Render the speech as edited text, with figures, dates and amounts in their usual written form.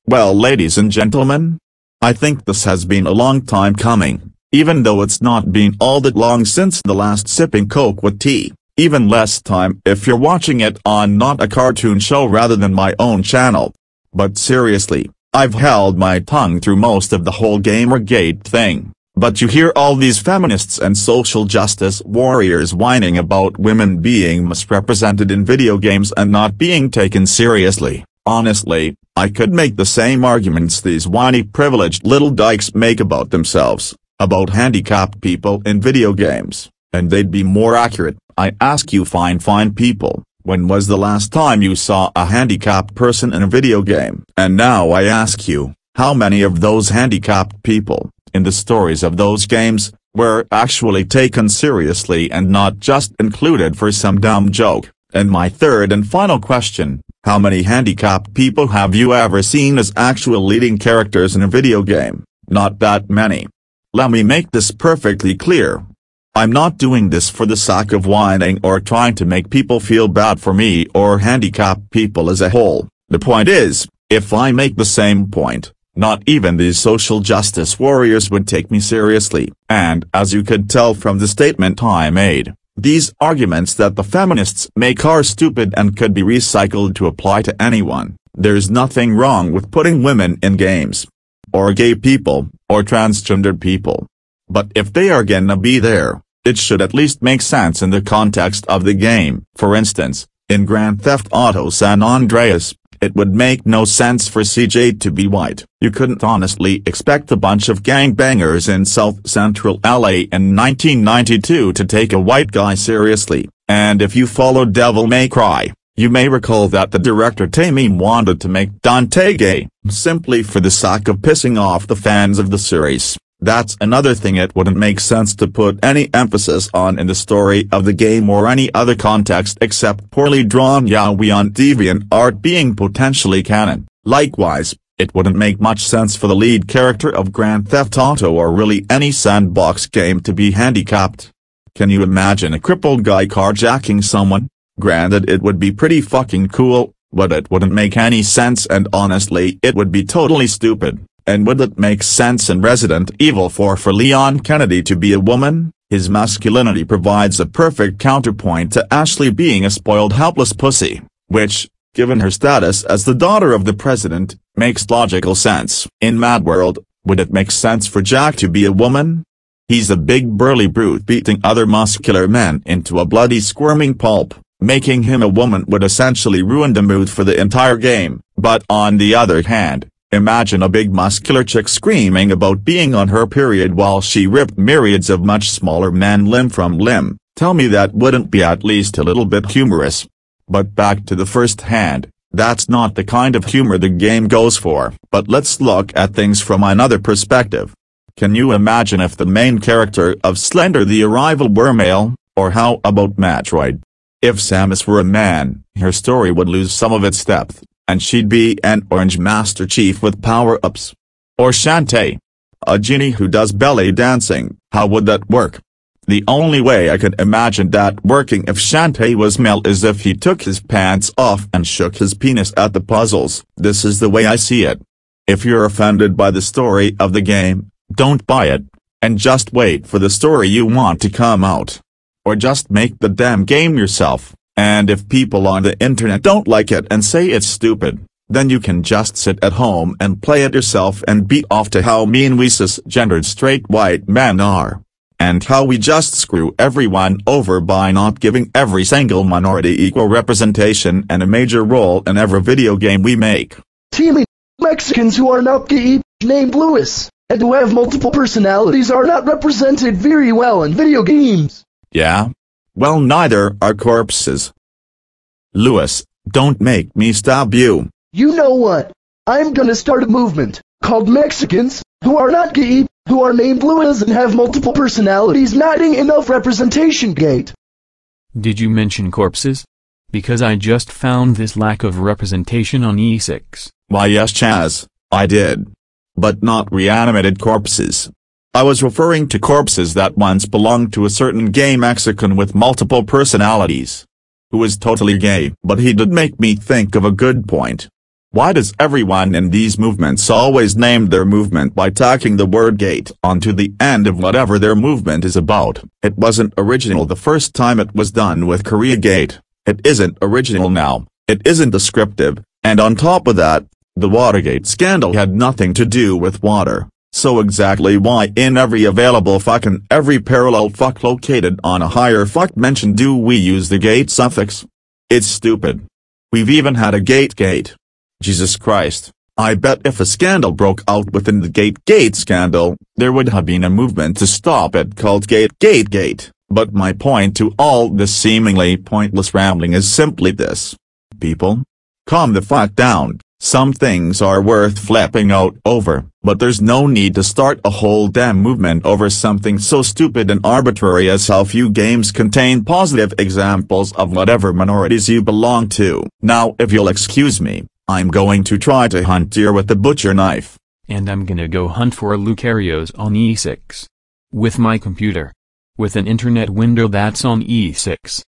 Well, ladies and gentlemen, I think this has been a long time coming, even though it's not been all that long since the last sipping Coke with tea, even less time if you're watching it on not a cartoon show rather than my own channel. But seriously, I've held my tongue through most of the whole Gamergate thing, but you hear all these feminists and social justice warriors whining about women being misrepresented in video games and not being taken seriously. Honestly, I could make the same arguments these whiny privileged little dykes make about themselves, about handicapped people in video games, and they'd be more accurate. I ask you fine people, when was the last time you saw a handicapped person in a video game? And now I ask you, how many of those handicapped people, in the stories of those games, were actually taken seriously and not just included for some dumb joke? And my third and final question, how many handicapped people have you ever seen as actual leading characters in a video game? Not that many. Let me make this perfectly clear. I'm not doing this for the sake of whining or trying to make people feel bad for me or handicapped people as a whole. The point is, if I make the same point, not even these social justice warriors would take me seriously. And as you could tell from the statement I made, these arguments that the feminists make are stupid and could be recycled to apply to anyone. There's nothing wrong with putting women in games, or gay people, or transgendered people. But if they are gonna be there, it should at least make sense in the context of the game. For instance, in Grand Theft Auto San Andreas, it would make no sense for CJ to be white. You couldn't honestly expect a bunch of gangbangers in South Central LA in 1992 to take a white guy seriously, and if you follow Devil May Cry, you may recall that the director Timmy wanted to make Dante gay, simply for the sake of pissing off the fans of the series. That's another thing it wouldn't make sense to put any emphasis on in the story of the game or any other context except poorly drawn yaoi on DeviantArt being potentially canon. Likewise, it wouldn't make much sense for the lead character of Grand Theft Auto or really any sandbox game to be handicapped. Can you imagine a crippled guy carjacking someone? Granted, it would be pretty fucking cool, but it wouldn't make any sense, and honestly it would be totally stupid. And would it make sense in Resident Evil 4 for Leon Kennedy to be a woman? His masculinity provides a perfect counterpoint to Ashley being a spoiled helpless pussy, which, given her status as the daughter of the president, makes logical sense. In Mad World, would it make sense for Jack to be a woman? He's a big burly brute beating other muscular men into a bloody squirming pulp. Making him a woman would essentially ruin the mood for the entire game. But on the other hand, imagine a big muscular chick screaming about being on her period while she ripped myriads of much smaller men limb from limb. Tell me that wouldn't be at least a little bit humorous. But back to the first hand, that's not the kind of humor the game goes for. But let's look at things from another perspective. Can you imagine if the main character of Slender the Arrival were male? Or how about Metroid? If Samus were a man, her story would lose some of its depth, and she'd be an Orange Master Chief with power-ups. Or Shantae, a genie who does belly dancing. How would that work? The only way I could imagine that working if Shantae was male is if he took his pants off and shook his penis at the puzzles. This is the way I see it. If you're offended by the story of the game, don't buy it, and just wait for the story you want to come out. Or just make the damn game yourself. And if people on the internet don't like it and say it's stupid, then you can just sit at home and play it yourself and beat off to how mean we cisgendered straight white men are. And how we just screw everyone over by not giving every single minority equal representation and a major role in every video game we make. Timmy, Mexicans who are not gay, named Louis, and who have multiple personalities are not represented very well in video games. Yeah? Well, neither are corpses. Louis, don't make me stab you. You know what? I'm gonna start a movement, called Mexicans, who are not gay, who are named Louis and have multiple personalities not enough representation gate. Did you mention corpses? Because I just found this lack of representation on E6. Why yes Chaz, I did. But not reanimated corpses. I was referring to corpses that once belonged to a certain gay Mexican with multiple personalities. Who is totally gay. But he did make me think of a good point. Why does everyone in these movements always name their movement by tacking the word gate onto the end of whatever their movement is about? It wasn't original the first time it was done with Koreagate. It isn't original now. It isn't descriptive, and on top of that, the Watergate scandal had nothing to do with water. So exactly why in every available fuck and every parallel fuck located on a higher fuck mention do we use the gate suffix? It's stupid. We've even had a gate. Jesus Christ, I bet if a scandal broke out within the Gate scandal, there would have been a movement to stop it called Gate. But my point to all this seemingly pointless rambling is simply this. People, calm the fuck down. Some things are worth flipping out over, but there's no need to start a whole damn movement over something so stupid and arbitrary as how few games contain positive examples of whatever minorities you belong to. Now if you'll excuse me, I'm going to try to hunt deer with the butcher knife. And I'm gonna go hunt for Lucarios on E6. With my computer. With an internet window that's on E6.